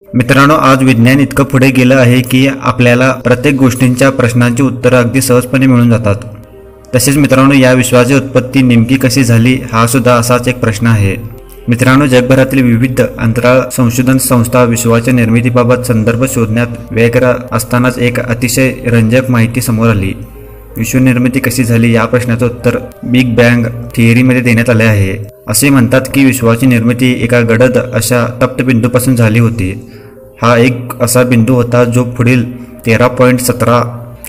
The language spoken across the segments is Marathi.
मित्रांनो, आज विज्ञान इतकं पुढे गेलं आहे की आपल्याला प्रत्येक गोष्टींच्या प्रश्नांची उत्तरं अगदी सहजपणे मिळून जातात। तसेच मित्रांनो, या विश्वाची उत्पत्ती नेमकी कशी झाली हा सुद्धा असाच एक प्रश्न आहे। मित्रांनो, जगभरातील विविध अंतराळ संशोधन संस्था विश्वाच्या निर्मितीबाबत संदर्भ शोधण्यात व्यग्र असतानाच एक अतिशय रंजक माहिती समोर आली। विश्वनिर्मिती कशी झाली या प्रश्नाचं उत्तर बिग बँग थिअरीमध्ये देण्यात आले आहे। असे म्हणतात की विश्वाची निर्मिती एका गडद अशा तप्तबिंदूपासून झाली होती। हा एक असा बिंदू होता जो पुढील 13.17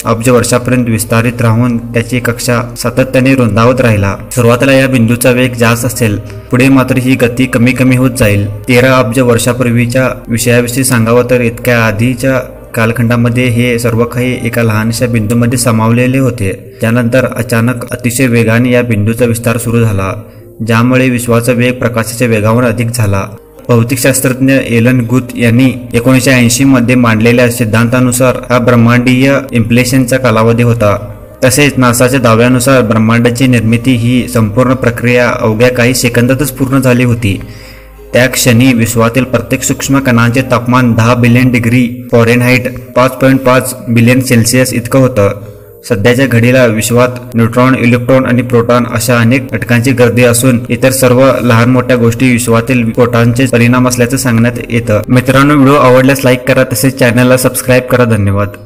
अब्ज वर्षापर्यंत विस्तारित राहून त्याची कक्षा सातत्याने रुंदावत राहिला। सुरुवातीला या बिंदूचा वेग जास्त असेल, पुढे मात्र ही गती कमी कमी होत जाईल। 13 अब्ज वर्षापूर्वीच्या विषयाविषयी सांगावं तर इतक्या आधीच्या कालखंडामध्ये हे सर्व काही एका लहानशा बिंदूमध्ये समावलेले होते। त्यानंतर अचानक अतिशय वेगाने या बिंदूचा विस्तार सुरू झाला, ज्यामुळे विश्वाचा वेग प्रकाशाच्या वेगावर अधिक झाला। भौतिकशास्त्रज्ञ एलन गुथ यांनी 1980 मध्ये मांडलेल्या सिद्धांतानुसार हा ब्रह्मांडीय इन्फ्लेशनचा कालावधी होता। तसेच नासाच्या दाव्यानुसार ब्रह्मांडाची निर्मिती ही संपूर्ण प्रक्रिया अवघ्या काही सेकंदातच पूर्ण झाली होती। त्या क्षणी विश्वातील प्रत्येक सूक्ष्म कणांचे तापमान 10 billion degree Fahrenheit 5.5 billion Celsius इतकं होतं। सध्याच्या घडीला विश्वात न्यूट्रॉन, इलेक्ट्रॉन आणि प्रोटॉन अशा अनेक घटकांची गर्दी असून इतर सर्व लहान मोठ्या गोष्टी विश्वातील प्रोटॉनचे परिणाम असल्याचं सांगण्यात येतं। मित्रांनो, व्हिडिओ आवडल्यास लाईक करा, तसेच चॅनलला सबस्क्राईब करा। धन्यवाद।